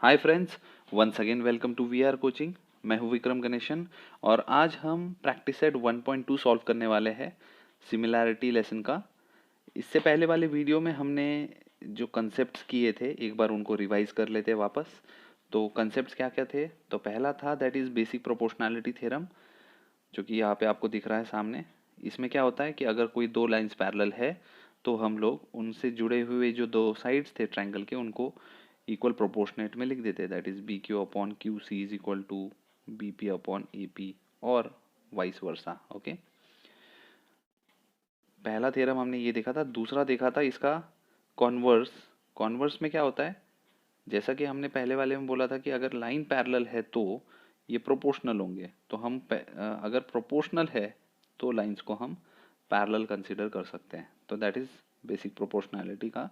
Hi friends, once again welcome to we are coaching. मैं हूं विक्रम गणेशन और आज हम प्रैक्टिस सेट 1.2 सॉल्व करने वाले हैं सिमिलैरिटी लेसन का। इससे पहले वाले वीडियो में हमने जो कंसेप्ट्स किए थे एक बार उनको रिवाइज कर लेते हैं वापस। तो कंसेप्ट्स क्या क्या थे? तो पहला था that is basic proportionality theorem, जो कि यहाँ पे आपको दिख रहा है सामने। इसमें क्या होता है कि अगर कोई दो लाइंस पैरेलल है तो हम लोग उनसे जुड़े हुए जो दो साइड्स थे ट्रायंगल के उनको इक्वल प्रोपोर्शनेट में लिख देते हैं, that is B Q upon Q C is equal to B P upon A P और वाइस वर्सा। ओके, पहला थ्योरम हमने ये देखा था। दूसरा देखा था इसका कॉन्वर्स। कॉन्वर्स में क्या होता है, जैसा कि हमने पहले वाले में बोला था कि अगर लाइन पैरेलल है तो ये प्रोपोर्शनल होंगे। तो हम अगर प्रोपोर्शनल है तो लाइंस को हम पैरेलल कंसीडर कर सकते हैं। तो दैट इज बेसिक प्रोपोर्शनैलिटी का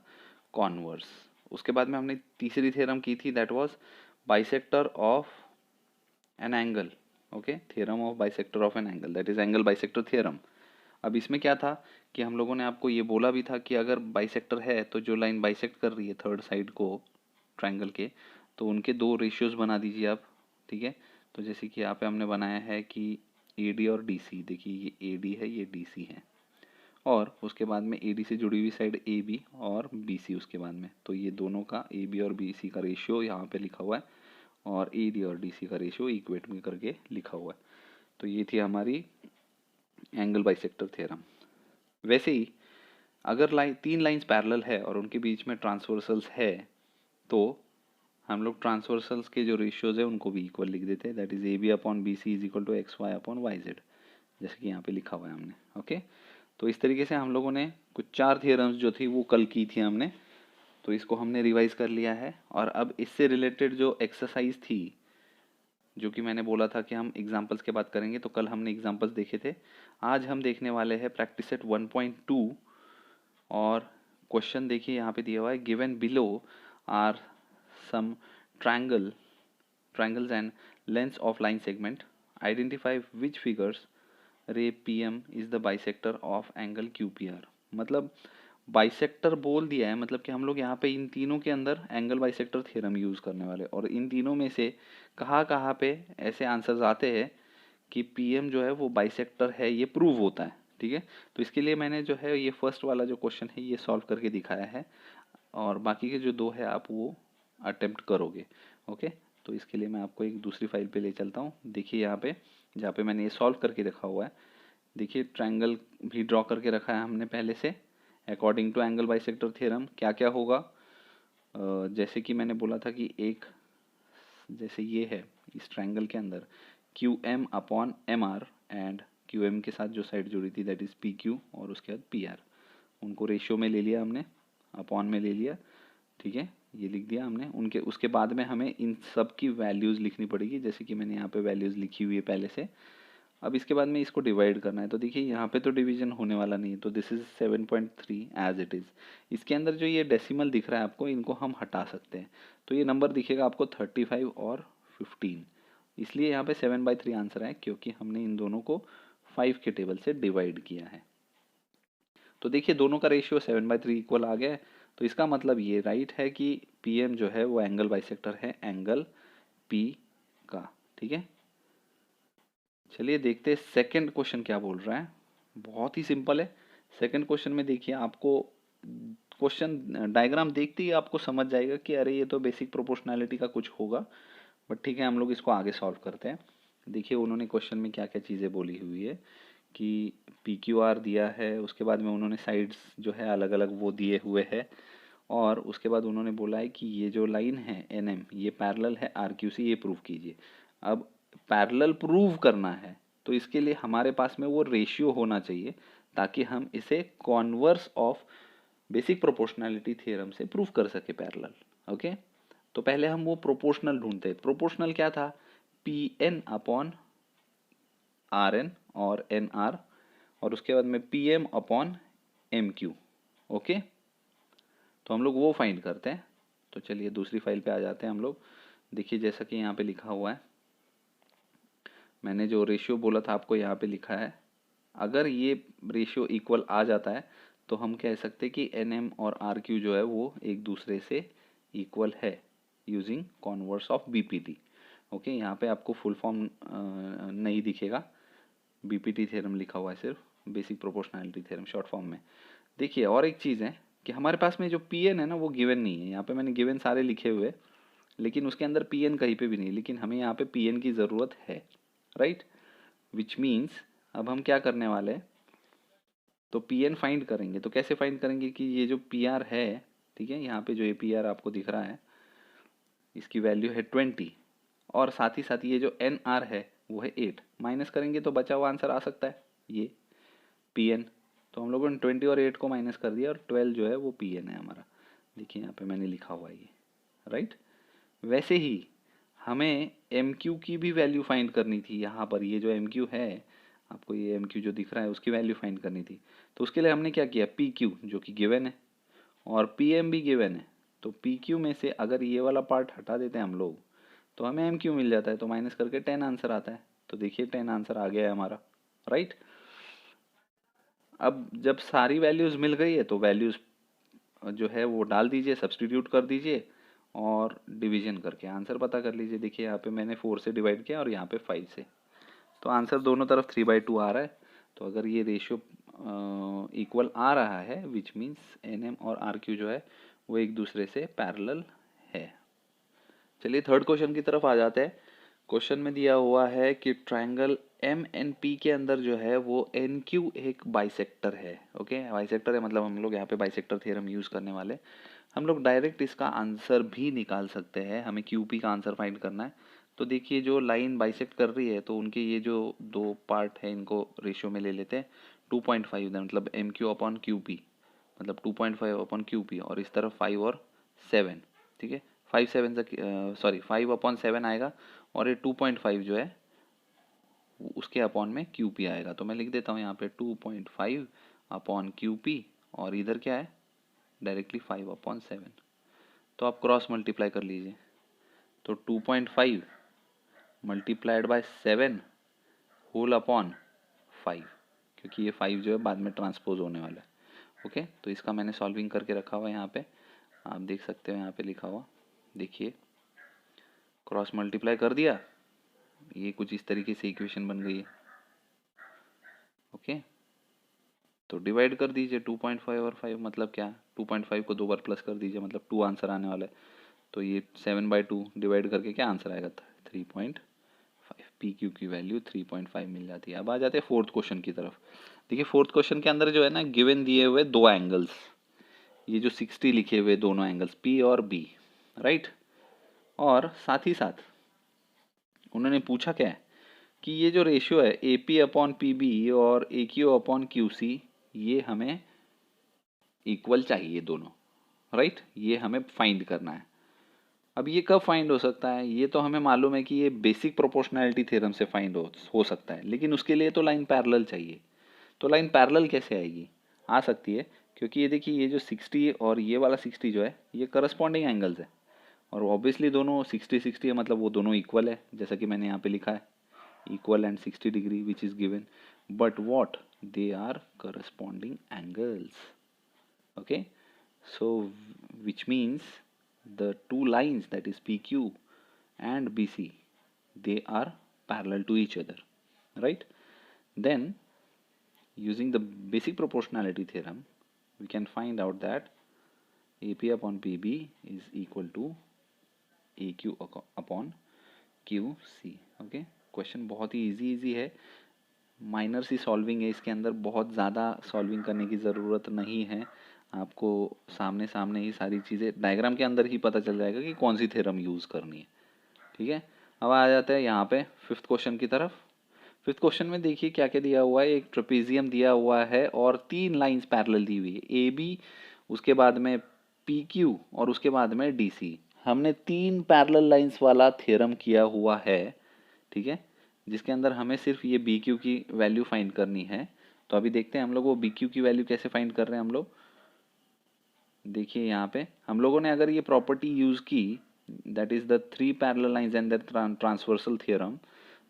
कॉन्वर्स। उसके बाद में हमने तीसरी थ्योरम की थी, that was bisector of an angle. Okay, theorem of bisector of an angle, that is angle bisector theorem. अब इसमें क्या था कि हम लोगों ने आपको ये बोला भी था कि अगर बाइसेक्टर है तो जो लाइन बाइसेक्ट कर रही है थर्ड साइड को ट्रायंगल के, तो उनके दो रेशियोज बना दीजिए आप। ठीक है, तो जैसे कि यहाँ पे हमने बनाया है कि ए डी और डी सी। देखिए ये ए डी है, ये डी सी है, और उसके बाद में ए डी से जुड़ी हुई साइड ए बी और बी सी उसके बाद में। तो ये दोनों का ए बी और बी सी का रेशियो यहाँ पे लिखा हुआ है और ए डी और डी सी का रेशियो इक्वेट में करके लिखा हुआ है। तो ये थी हमारी एंगल बाइसेक्टर थ्योरम। वैसे ही अगर तीन लाइंस पैरेलल है और उनके बीच में ट्रांसवर्सल्स है तो हम लोग ट्रांसवर्सल्स के जो रेशियोज है उनको भी इक्वल लिख देते हैं, that is A B upon B C is equal to X Y upon Y Z, जैसे कि यहाँ पे लिखा हुआ है हमने। ओके, तो इस तरीके से हम लोगों ने कुछ चार थियरम्स जो थी वो कल की थी हमने, तो इसको हमने रिवाइज कर लिया है। और अब इससे रिलेटेड जो एक्सरसाइज थी, जो कि मैंने बोला था कि हम एग्जाम्पल्स के बात करेंगे, तो कल हमने एग्जाम्पल्स देखे थे। आज हम देखने वाले हैं प्रैक्टिस सेट 1.2। और क्वेश्चन देखिए यहाँ पे दिया हुआ है, given below are some triangle triangles and lengths of line segment, identify which figures ray pm is the bisector of angle qpr। मतलब बाइसेक्टर बोल दिया है, मतलब कि हम लोग यहाँ पे इन तीनों के अंदर एंगल बाइसेक्टर थ्योरम यूज़ करने वाले, और इन तीनों में से कहाँ कहाँ पे ऐसे आंसर्स आते हैं कि पीएम जो है वो बाइसेक्टर है, ये प्रूव होता है। ठीक है, तो इसके लिए मैंने जो है ये फर्स्ट वाला जो क्वेश्चन है ये सॉल्व करके दिखाया है, और बाकी के जो दो है आप वो अटेम्प्ट करोगे। ओके, तो इसके लिए मैं आपको एक दूसरी फाइल पे ले चलता हूँ। देखिए यहाँ पे जहाँ पे मैंने ये सॉल्व करके रखा हुआ है, देखिए ट्रायंगल भी ड्रॉ करके रखा है हमने पहले से। According to angle bisector theorem क्या क्या होगा, जैसे कि मैंने बोला था कि एक जैसे ये है इस ट्रायंगल के अंदर Q M upon M R, and Q M के साथ जो साइड जुड़ी थी दैट इज पी क्यू, और उसके बाद पी आर, उनको रेशियो में ले लिया हमने, अपॉन में ले लिया। ठीक है, ये लिख दिया हमने उनके। उसके बाद में हमें इन सब की वैल्यूज़ लिखनी पड़ेगी, जैसे कि मैंने यहाँ पे वैल्यूज़ लिखी हुई है पहले से। अब इसके बाद में इसको डिवाइड करना है, तो देखिए यहाँ पे तो डिवीजन होने वाला नहीं है, तो this is 7.3 as it is. इसके अंदर जो ये डेसिमल दिख रहा है आपको, इनको हम हटा सकते हैं, तो ये नंबर दिखेगा आपको 35 और 15। इसलिए यहाँ पे 7/3 आंसर है, क्योंकि हमने इन दोनों को 5 के टेबल से डिवाइड किया है। तो देखिए दोनों का रेशियो 7/3 इक्वल आ गया है, तो इसका मतलब ये राइट है कि पी एम जो है वो एंगल बाइसेक्टर है एंगल पी का। ठीक है, चलिए देखते हैं सेकंड क्वेश्चन क्या बोल रहा है। बहुत ही सिंपल है। सेकंड क्वेश्चन में देखिए आपको क्वेश्चन डायग्राम देखते ही आपको समझ जाएगा कि अरे ये तो बेसिक प्रोपोर्शनैलिटी का कुछ होगा, बट ठीक है हम लोग इसको आगे सॉल्व करते हैं। देखिए उन्होंने क्वेश्चन में क्या क्या चीज़ें बोली हुई है कि पी क्यू आर दिया है, उसके बाद में उन्होंने साइड्स जो है अलग अलग वो दिए हुए है, और उसके बाद उन्होंने बोला है कि ये जो लाइन है एन एम ये पैरेलल है आर क्यू से, ये प्रूव कीजिए। अब पैरेलल प्रूव करना है तो इसके लिए हमारे पास में वो रेशियो होना चाहिए, ताकि हम इसे converse of basic proportionality theorem से प्रूव कर सके पैरेलल। ओके, तो पहले हम वो प्रोपोर्शनल ढूंढते हैं। प्रोपोर्शनल क्या था, P N upon R N और एन आर, और उसके बाद में P M upon M Q. Okay, तो हम लोग वो फाइंड करते हैं। तो चलिए दूसरी फाइल पे आ जाते हैं हम लोग। देखिए जैसा कि यहाँ पे लिखा हुआ है, मैंने जो रेशियो बोला था आपको यहाँ पे लिखा है, अगर ये रेशियो इक्वल आ जाता है तो हम कह सकते हैं कि एन एम और आर क्यू जो है वो एक दूसरे से इक्वल है। Using converse of BPT. Okay, यहाँ पे आपको फुल फॉर्म नहीं दिखेगा, बीपीटी थ्योरम लिखा हुआ है, सिर्फ basic proportionality theorem short form में। देखिए और एक चीज़ है कि हमारे पास में जो पीएन है ना वो गिवन नहीं है। यहाँ पे मैंने गिवन सारे लिखे हुए, लेकिन उसके अंदर पीएन कहीं पे भी नहीं, लेकिन हमें यहाँ पे पीएन की ज़रूरत है, राइट। विच मीन्स अब हम क्या करने वाले हैं, तो पीएन फाइंड करेंगे। तो कैसे फाइंड करेंगे कि ये जो पीआर है, ठीक है, यहाँ पे जो ये पीआर आपको दिख रहा है इसकी वैल्यू है 20, और साथ ही साथ ये जो एन आर है वो है 8, माइनस करेंगे तो बचा हुआ आंसर आ सकता है ये पीएन। तो हम लोगों ने 20 और 8 को माइनस कर दिया और 12 जो है वो पीएन है हमारा। देखिए यहाँ पे मैंने लिखा हुआ है ये, राइट। वैसे ही हमें एम क्यू की भी वैल्यू फाइंड करनी थी। यहाँ पर ये जो एम क्यू है, आपको ये एम क्यू जो दिख रहा है उसकी वैल्यू फाइंड करनी थी। तो उसके लिए हमने क्या किया, पी क्यू जो कि गिवन है और पी एम भी गिवन है, तो पी क्यू में से अगर ये वाला पार्ट हटा देते हैं हम लोग तो हमें एम क्यू मिल जाता है। तो माइनस करके 10 आंसर आता है। तो देखिए 10 आंसर आ गया है हमारा, राइट। अब जब सारी वैल्यूज़ मिल गई है तो वैल्यूज़ जो है वो डाल दीजिए, सब्सटीट्यूट कर दीजिए और डिवीजन करके आंसर पता कर लीजिए। देखिए यहाँ पे मैंने 4 से डिवाइड किया और यहाँ पे 5 से, तो आंसर दोनों तरफ 3/2 आ रहा है। तो अगर ये रेशियो इक्वल आ रहा है विच मीन्स एन एम और आर क्यू जो है वो एक दूसरे से पैरेलल है। चलिए थर्ड क्वेश्चन की तरफ आ जाते हैं। क्वेश्चन में दिया हुआ है कि ट्रायंगल एम एन पी के अंदर जो है वो एन क्यू एक बाइसेक्टर है। ओके, बाइसेक्टर है मतलब हम लोग यहाँ पे बाइसेक्टर थ्योरम यूज़ करने वाले। हम लोग डायरेक्ट इसका आंसर भी निकाल सकते हैं, हमें क्यू पी का आंसर फाइंड करना है। तो देखिए जो लाइन बाइसेक्ट कर रही है तो उनके ये जो दो पार्ट है इनको रेशियो में ले लेते हैं 2.5, मतलब M Q upon Q P, मतलब 2.5 अपॉन क्यू पी, और इस तरफ 5 और 7, ठीक है। 5/7 आएगा और ये 2.5 जो है उसके अपॉन में क्यू पी आएगा। तो मैं लिख देता हूँ यहाँ पे 2.5 अपॉन क्यू पी, और इधर क्या है डायरेक्टली 5/7। तो आप क्रॉस मल्टीप्लाई कर लीजिए, तो 2.5 मल्टीप्लाइड बाय 7 होल अपॉन 5, क्योंकि ये 5 जो है बाद में ट्रांसपोज होने वाला है। ओके, तो इसका मैंने सॉल्विंग करके रखा हुआ है यहाँ पे, आप देख सकते हो यहाँ पे लिखा हुआ। देखिए क्रॉस मल्टीप्लाई कर दिया, ये कुछ इस तरीके से इक्वेशन बन गई है। ओके, तो डिवाइड कर दीजिए 2.5 और 5, मतलब क्या, 2.5 को 2 बार प्लस कर दीजिए, मतलब 2 आंसर आने वाला है। तो ये 7/2 डिवाइड करके क्या आंसर आएगा, 3.5। पी क्यू की वैल्यू 3.5 मिल जाती है। अब आ जाते हैं फोर्थ क्वेश्चन की तरफ। देखिए फोर्थ क्वेश्चन के अंदर जो है ना गिवन दिए हुए दो एंगल्स, ये जो 60 लिखे हुए दोनों एंगल्स पी और बी, राइट। और साथ ही साथ उन्होंने पूछा क्या है कि ये जो रेशियो है A P upon P B और A Q upon Q C, ये हमें इक्वल चाहिए दोनों, राइट। ये हमें फाइंड करना है। अब ये कब फाइंड हो सकता है, ये तो हमें मालूम है कि ये बेसिक प्रोपोर्शनैलिटी थ्योरम से फाइंड हो सकता है, लेकिन उसके लिए तो लाइन पैरेलल चाहिए। तो लाइन पैरेलल कैसे आएगी, आ सकती है क्योंकि ये देखिए ये जो 60 और ये वाला 60 जो है ये करस्पॉन्डिंग एंगल्स है, और ऑब्वियसली दोनों 60-60 है, मतलब वो दोनों इक्वल है, जैसा कि मैंने यहाँ पे लिखा है equal and 60 degree which is given, but what they are corresponding angles. Okay, so which means the two lines, that is PQ and BC, they are parallel to each other, right. Then using the basic proportionality theorem we can find out that AP upon PB is equal to AQ upon QC. Okay, question बहुत ही easy है, minor सी solving है, इसके अंदर बहुत ज़्यादा solving करने की ज़रूरत नहीं है। आपको सामने सामने ही सारी चीज़ें डायग्राम के अंदर ही पता चल जाएगा कि कौन सी थ्योरम यूज़ करनी है, ठीक है। अब आ जाते हैं यहाँ पे फिफ्थ क्वेश्चन की तरफ। फिफ्थ क्वेश्चन में देखिए क्या क्या दिया हुआ है, एक ट्रेपेजियम दिया हुआ है और 3 लाइंस पैरेलल दी हुई है, ए बी, उसके बाद में पी क्यू और उसके बाद में डी सी। हमने 3 पैरेलल लाइंस वाला थ्योरम किया हुआ है, ठीक है, जिसके अंदर हमें सिर्फ ये बी क्यू की वैल्यू फाइंड करनी है। तो अभी देखते हैं हम लोग वो बी क्यू की वैल्यू कैसे फाइंड कर रहे हैं हम लोग। देखिए यहाँ पे हम लोगों ने अगर ये प्रॉपर्टी यूज़ की, that is the 3 parallel lines and the transversal theorem,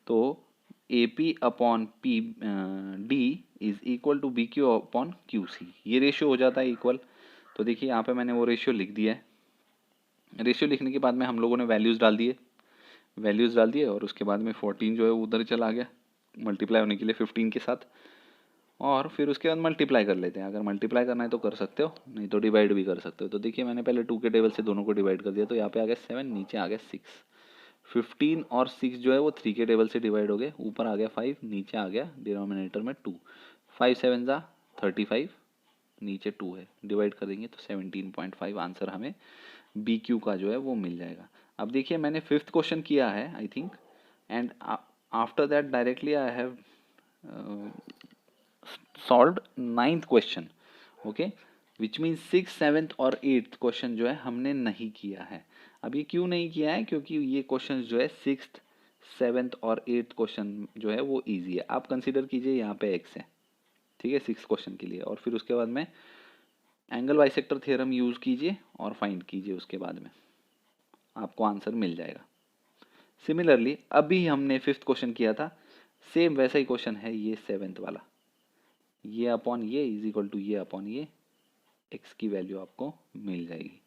तो A P upon P D is equal to B Q upon Q C, ये रेशियो हो जाता है इक्वल। तो देखिए यहाँ पे मैंने वो रेशियो लिख दिया है, रेशियो लिखने के बाद में हम लोगों ने वैल्यूज़ डाल दिए और उसके बाद में 14 जो है उधर चला गया मल्टीप्लाई होने के लिए 15 के साथ, और फिर उसके बाद मल्टीप्लाई कर लेते हैं। अगर मल्टीप्लाई करना है तो कर सकते हो, नहीं तो डिवाइड भी कर सकते हो। तो देखिए मैंने पहले 2 के टेबल से दोनों को डिवाइड कर दिया, तो यहाँ पे आ गया 7, नीचे आ गया 6। 15 और 6 जो है वो 3 के टेबल से डिवाइड हो गए, ऊपर आ गया 5, नीचे आ गया डिनोमिनेटर में 2। 5 7 जा 35, नीचे 2 है, डिवाइड कर देंगे तो 17.5 आंसर हमें बी क्यू का जो है वो मिल जाएगा। अब देखिए मैंने 5th क्वेश्चन किया है I think, and after that directly I have solved 9th question. Okay, which means 6th 7th और 8th क्वेश्चन जो है हमने नहीं किया है। अब ये क्यों नहीं किया है, क्योंकि ये क्वेश्चन जो है 6th 7th और 8th क्वेश्चन जो है वो इजी है। आप कंसीडर कीजिए यहाँ पे x है, ठीक है, 6th क्वेश्चन के लिए, और फिर उसके बाद में एंगल बाइसेक्टर थ्योरम यूज कीजिए और फाइंड कीजिए, उसके बाद में आपको आंसर मिल जाएगा। सिमिलरली अभी हमने 5th क्वेश्चन किया था, सेम वैसा ही क्वेश्चन है ये 7th वाला। ये अपॉन ये इज इक्वल टू ये अपॉन ये, x की वैल्यू आपको मिल जाएगी।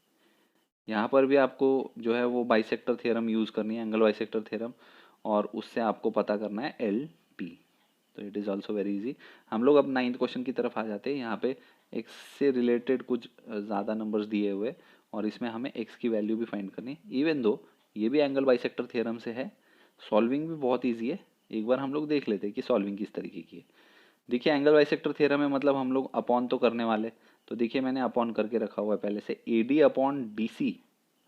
यहाँ पर भी आपको जो है वो बाइसेक्टर थ्योरम यूज़ करनी है, एंगल बाइसेक्टर थ्योरम, और उससे आपको पता करना है एल टी। तो it is also very easy. हम लोग अब 9th क्वेश्चन की तरफ आ जाते हैं। यहाँ पे x से रिलेटेड कुछ ज़्यादा नंबर्स दिए हुए, और इसमें हमें x की वैल्यू भी फाइंड करनी है। इवन दो ये भी एंगल बाइसेक्टर थ्योरम से है, सॉल्विंग भी बहुत ईजी है। एक बार हम लोग देख लेते हैं कि सॉल्विंग किस तरीके की है। देखिए एंगल बाइसेक्टर थ्योरम में मतलब हम लोग अपॉन तो करने वाले, तो देखिए मैंने अपॉन करके रखा हुआ है पहले से, A D upon D C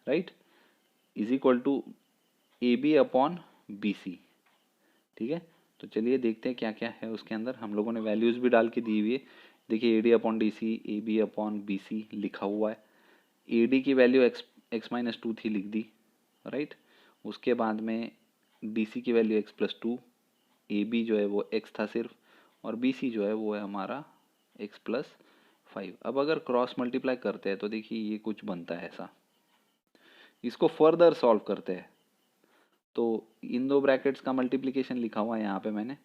right is equal to A B upon B C. ठीक है, तो चलिए देखते हैं क्या क्या है उसके अंदर। हम लोगों ने वैल्यूज़ भी डाल के दी हुई है। देखिए A D upon D C, A B upon B C लिखा हुआ है। ए डी की वैल्यू x-2 थी, लिख दी राइट। उसके बाद में डी सी की वैल्यू x+2, ए बी जो है वो x था सिर्फ, और बी सी जो है वो है हमारा x+5। अब अगर क्रॉस मल्टीप्लाई करते हैं तो देखिए ये कुछ बनता है ऐसा। इसको फर्दर सॉल्व करते हैं तो इन दो ब्रैकेट्स का मल्टीप्लिकेशन लिखा हुआ है यहाँ पे मैंने,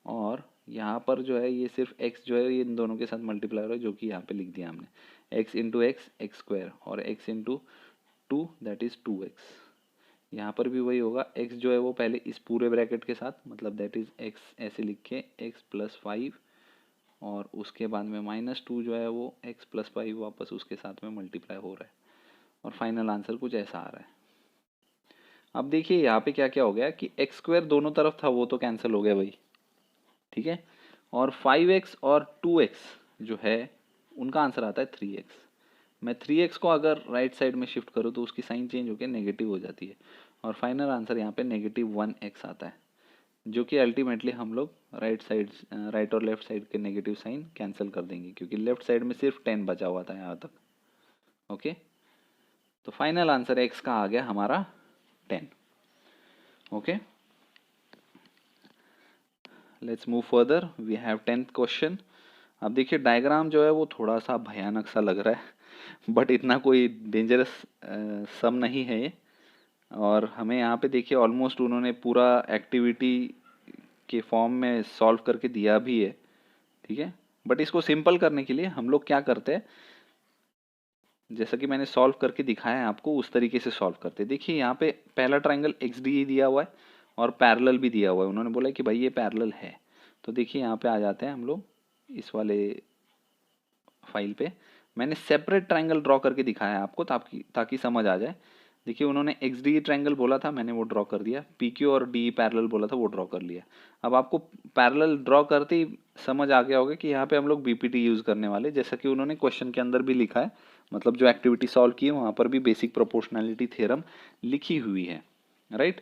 और यहाँ पर जो है ये सिर्फ x जो है ये इन दोनों के साथ मल्टीप्लाई हो रहा है, जो कि यहाँ पे लिख दिया हमने, x into x x square, और x into 2 that is 2x। यहाँ पर भी वही होगा, x जो है वो पहले इस पूरे ब्रैकेट के साथ, मतलब दैट इज़ x ऐसे लिख के x+5, और उसके बाद में -2 जो है वो x+5 वापस उसके साथ में मल्टीप्लाई हो रहा है, और फाइनल आंसर कुछ ऐसा आ रहा है। अब देखिए यहाँ पे क्या क्या हो गया कि x² दोनों तरफ था वो तो कैंसिल हो गया भाई, ठीक है, और 5x और 2x जो है उनका आंसर आता है 3x। मैं 3x को अगर राइट साइड में शिफ्ट करूँ तो उसकी साइन चेंज होकर नेगेटिव हो जाती है, और फाइनल आंसर यहाँ पे -1x आता है, जो कि अल्टीमेटली हम लोग राइट और लेफ्ट साइड के नेगेटिव साइन कैंसिल कर देंगे, क्योंकि लेफ्ट साइड में सिर्फ 10 बचा हुआ था यहाँ तक। ओके, तो फाइनल आंसर x का आ गया हमारा 10। Okay, let's move further, we have 10th question. अब देखिए डायग्राम जो है वो थोड़ा सा भयानक सा लग रहा है, बट इतना कोई डेंजरस सम नहीं है ये। और हमें यहाँ पे देखिए ऑलमोस्ट उन्होंने पूरा एक्टिविटी के फॉर्म में सॉल्व करके दिया भी है, ठीक है, बट इसको सिंपल करने के लिए हम लोग क्या करते हैं, जैसा कि मैंने सॉल्व करके दिखाया है आपको उस तरीके से सॉल्व करते हैं। देखिए यहाँ पे पहला ट्राइंगल एक्स डी दिया हुआ है और पैरेलल भी दिया हुआ है, उन्होंने बोला कि भाई ये पैरेलल है। तो देखिए यहाँ पे आ जाते हैं हम लोग इस वाले फाइल पे, मैंने सेपरेट ट्राइंगल ड्रॉ करके दिखाया है आपको ताकि समझ आ जाए। देखिए उन्होंने एक्स डी ट्राइंगल बोला था, मैंने वो ड्रॉ कर दिया, पी क्यू और डी पैरेलल बोला था, वो ड्रॉ कर लिया। अब आपको पैरेलल ड्रॉ करते ही समझ आ गया होगा कि यहाँ पे हम लोग बीपीटी यूज़ करने वाले, जैसा कि उन्होंने क्वेश्चन के अंदर भी लिखा है, मतलब जो एक्टिविटी सॉल्व की है वहाँ पर भी बेसिक प्रोपोर्शनैलिटी थ्योरम लिखी हुई है राइट।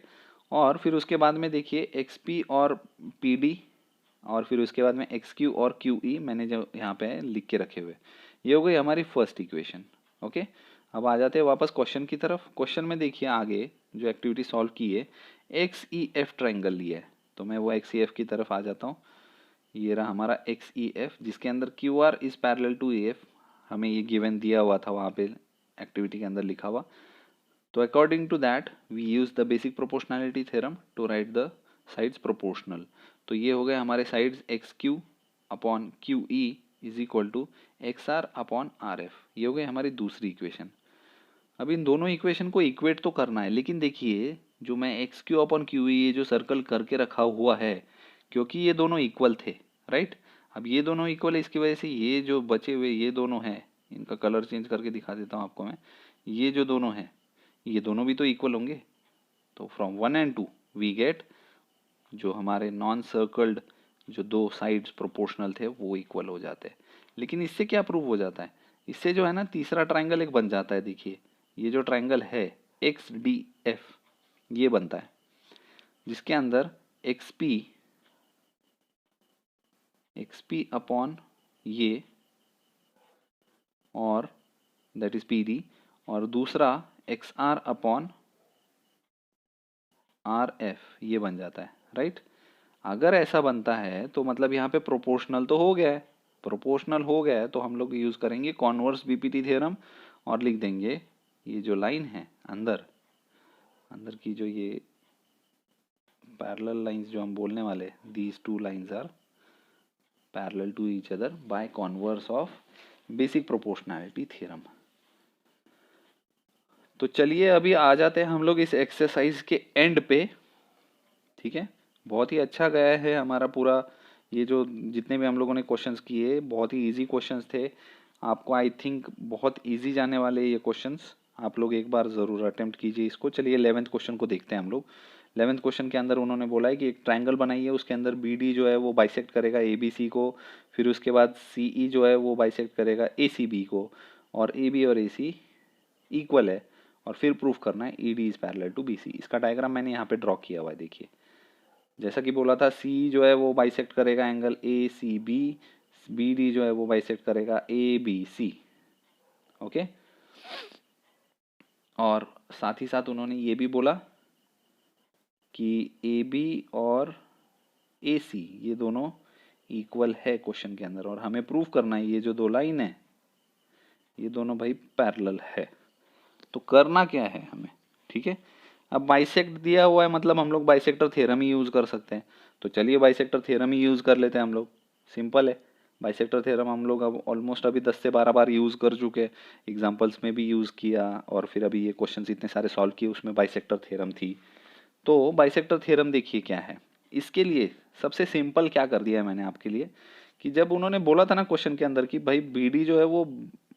और फिर उसके बाद में देखिए एक्स पी और पी डी, और फिर उसके बाद में एक्स क्यू और क्यू ई मैंने जो यहाँ पे लिख के रखे हुए, ये हो गई हमारी फर्स्ट इक्वेशन। ओके, अब आ जाते हैं वापस क्वेश्चन की तरफ। क्वेश्चन में देखिए आगे जो एक्टिविटी सॉल्व की है, एक्स ई एफ ट्राइंगल लिया है, तो मैं वो एक्स ई एफ की तरफ आ जाता हूँ। ये रहा हमारा एक्स ई एफ, जिसके अंदर Q R is parallel to A F, हमें ये गिवन दिया हुआ था वहाँ पे एक्टिविटी के अंदर लिखा हुआ। तो according to that we use the basic proportionality theorem to write the sides proportional. तो ये हो गए हमारे sides X Q upon Q E is equal to X R upon R F, ये हो गई हमारी दूसरी इक्वेशन। अब इन दोनों इक्वेशन को इक्वेट तो करना है, लेकिन देखिए जो मैं एक्स क्यू अपॉन क्यू ये जो सर्कल करके रखा हुआ है, क्योंकि ये दोनों इक्वल थे, राइट। अब ये दोनों इक्वल है, इसकी वजह से ये जो बचे हुए ये दोनों हैं, इनका कलर चेंज करके दिखा देता हूँ आपको मैं। ये जो दोनों हैं ये दोनों भी तो इक्वल होंगे, तो फ्रॉम 1 and 2 वी गेट जो हमारे नॉन सर्कल्ड जो दो साइड्स प्रोपोर्शनल थे वो इक्वल हो जाते हैं। लेकिन इससे क्या प्रूव हो जाता है, इससे जो है ना तीसरा ट्राइंगल एक बन जाता है। देखिए ये जो ट्राइंगल है एक्स डी एफ ये बनता है, जिसके अंदर एक्स पी अपॉन ये और दैट इज पी डी, और दूसरा X R upon R F ये बन जाता है, राइट। अगर ऐसा बनता है तो मतलब यहाँ पे प्रोपोर्शनल तो हो गया है, प्रोपोर्शनल हो गया है तो हम लोग यूज़ करेंगे कॉन्वर्स बीपीटी थ्योरम और लिख देंगे ये जो लाइन है अंदर अंदर की जो ये पैरेलल लाइंस जो हम बोलने वाले, these two lines are parallel to each other by converse of basic proportionality theorem. तो चलिए अभी आ जाते हैं हम लोग इस एक्सरसाइज के एंड पे, ठीक है। बहुत ही अच्छा गया है हमारा पूरा, ये जो जितने भी हम लोगों ने क्वेश्चंस किए बहुत ही इजी क्वेश्चंस थे। आपको आई थिंक बहुत इजी जाने वाले ये क्वेश्चंस, आप लोग एक बार ज़रूर अटेम्प्ट कीजिए इसको। चलिए 11th क्वेश्चन को देखते हैं हम लोग। 11th क्वेश्चन के अंदर उन्होंने बोला है कि एक ट्रायंगल बनाइए, उसके अंदर बी डी जो है वो बाइसेक्ट करेगा ए बी सी को, फिर उसके बाद सी ई जो है वो बाइसेक्ट करेगा ए सी बी को, और ए बी और ए सी इक्वल है, और फिर प्रूफ करना है E D is parallel to B C. इसका डायग्राम मैंने यहाँ पे ड्रॉ किया हुआ है। देखिए जैसा कि बोला था सी जो है वो बाइसेक्ट करेगा angle A C B, B D जो है वो बाइसेक्ट करेगा ए बी सी, ओके। और साथ ही साथ उन्होंने ये भी बोला कि ए बी और ए सी ये दोनों इक्वल है क्वेश्चन के अंदर, और हमें प्रूफ करना है ये जो दो लाइन है ये दोनों भाई पैरेलल है। तो करना क्या है हमें, ठीक है। अब बाइसेक्ट दिया हुआ है मतलब हम लोग बाइसेक्टर थ्योरम ही यूज़ कर सकते हैं। तो चलिए बाइसेक्टर थ्योरम ही यूज़ कर लेते हैं हम लोग, सिंपल है। बाइसेक्टर थ्योरम हम लोग अब ऑलमोस्ट अभी 10 से 12 बार यूज़ कर चुके हैं, एग्जाम्पल्स में भी यूज़ किया, और फिर अभी ये क्वेश्चन इतने सारे सॉल्व किए उसमें बाइसेक्टर थ्योरम थी। तो बाइसेक्टर थ्योरम देखिए क्या है, इसके लिए सबसे सिंपल क्या कर दिया है मैंने आपके लिए, कि जब उन्होंने बोला था ना क्वेश्चन के अंदर कि भाई बी डी जो है वो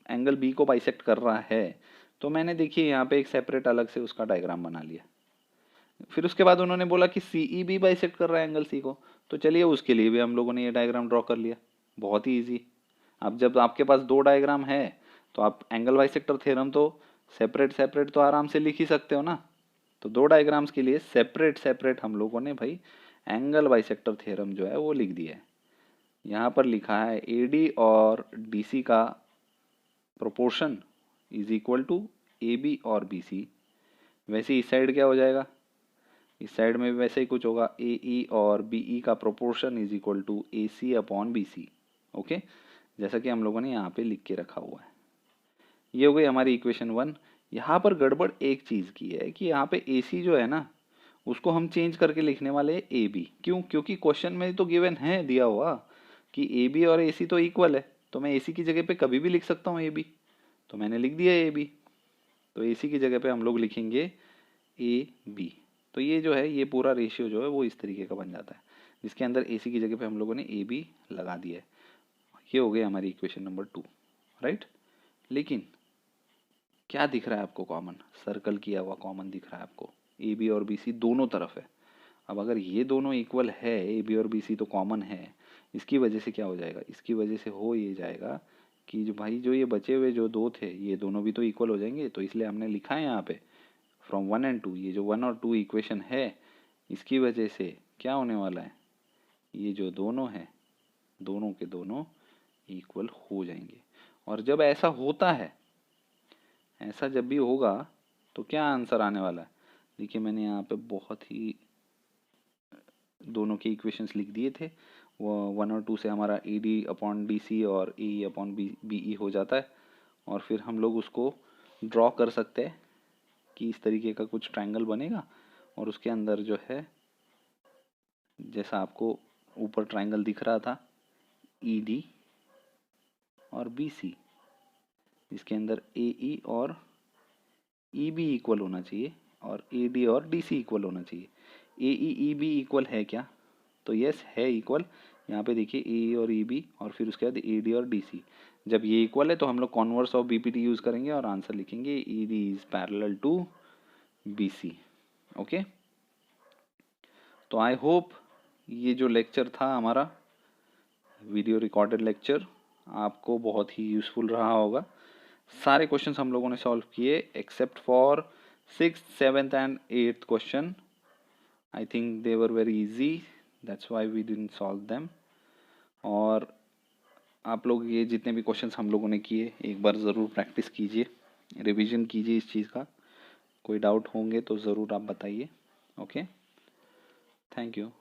एंगल बी को बाइसेक्ट कर रहा है, तो मैंने देखिए यहाँ पे एक सेपरेट अलग से उसका डायग्राम बना लिया। फिर उसके बाद उन्होंने बोला कि सी ई भी बाइसेक्ट कर रहा है एंगल सी को, तो चलिए उसके लिए भी हम लोगों ने ये डायग्राम ड्रॉ कर लिया। बहुत ही ईजी। अब जब आपके पास दो डायग्राम है तो आप एंगल बाइसेक्टर थ्योरम तो सेपरेट सेपरेट तो आराम से लिख ही सकते हो ना। तो दो डायग्राम्स के लिए सेपरेट सेपरेट हम लोगों ने भाई एंगल बाइसेक्टर थ्योरम जो है वो लिख दिया है। यहाँ पर लिखा है ए डी और डी सी का proportion is equal to A B और बी सी। वैसे इस साइड क्या हो जाएगा, इस साइड में भी वैसे ही कुछ होगा, ए ई और बी ई का proportion is equal to A C upon B C, okay. जैसा कि हम लोगों ने यहाँ पे लिख के रखा हुआ है। ये हो गई हमारी इक्वेशन 1। यहाँ पर गड़बड़ एक चीज़ की है कि यहाँ पे ए सी जो है ना उसको हम चेंज करके लिखने वाले हैं ए बी। क्यों, क्योंकि क्वेश्चन में तो गिवन है दिया हुआ कि ए बी और ए सी तो इक्वल है, तो मैं ए सी की जगह पे कभी भी लिख सकता हूँ ए बी, तो मैंने लिख दिया ए बी। तो ए सी की जगह पे हम लोग लिखेंगे ए बी। तो ये जो है ये पूरा रेशियो जो है वो इस तरीके का बन जाता है, जिसके अंदर ए सी की जगह पे हम लोगों ने ए बी लगा दिया है। ये हो गई हमारी इक्वेशन नंबर 2, राइट। लेकिन क्या दिख रहा है आपको कॉमन, सर्कल किया हुआ कॉमन दिख रहा है आपको, ए बी और बी सी दोनों तरफ है। अब अगर ये दोनों इक्वल है, ए बी और बी सी तो कॉमन है, इसकी वजह से क्या हो जाएगा, इसकी वजह से हो ये जाएगा कि जो भाई जो ये बचे हुए जो दो थे ये दोनों भी तो इक्वल हो जाएंगे। तो इसलिए हमने लिखा है यहाँ पे फ्रॉम 1 and 2, ये जो 1 और 2 इक्वेशन है इसकी वजह से क्या होने वाला है, ये जो दोनों हैं दोनों के दोनों इक्वल हो जाएंगे। और जब ऐसा होता है, ऐसा जब भी होगा तो क्या आंसर आने वाला है, देखिए मैंने यहाँ पे बहुत ही दोनों के इक्वेशंस लिख दिए थे। वो 1 और 2 से हमारा A D upon D C और ए अपॉन बी ई हो जाता है, और फिर हम लोग उसको ड्रॉ कर सकते हैं कि इस तरीके का कुछ ट्रायंगल बनेगा, और उसके अंदर जो है जैसा आपको ऊपर ट्रायंगल दिख रहा था ई डी और बी सी, इसके अंदर ए ई और ई बी इक्वल होना चाहिए और ए डी और डी सी इक्वल होना चाहिए। ए ई बी इक्वल है क्या? तो यस है इक्वल। यहाँ पे देखिए ए और ई बी और फिर उसके बाद ए डी और डी सी। जब ये इक्वल है तो हम लोग converse of B P T use करेंगे और आंसर लिखेंगे E D is parallel to B C. Okay, तो आई होप ये जो लेक्चर था हमारा वीडियो रिकॉर्डेड लेक्चर आपको बहुत ही यूज़फुल रहा होगा। सारे क्वेश्चंस हम लोगों ने सॉल्व किए except for 6th, 7th and 8th question. I think they were very easy, that's why we didn't solve them. और आप लोग ये जितने भी क्वेश्चंस हम लोगों ने किए एक बार ज़रूर प्रैक्टिस कीजिए, रिवीजन कीजिए इस चीज़ का। कोई डाउट होंगे तो ज़रूर आप बताइए। Okay, thank you.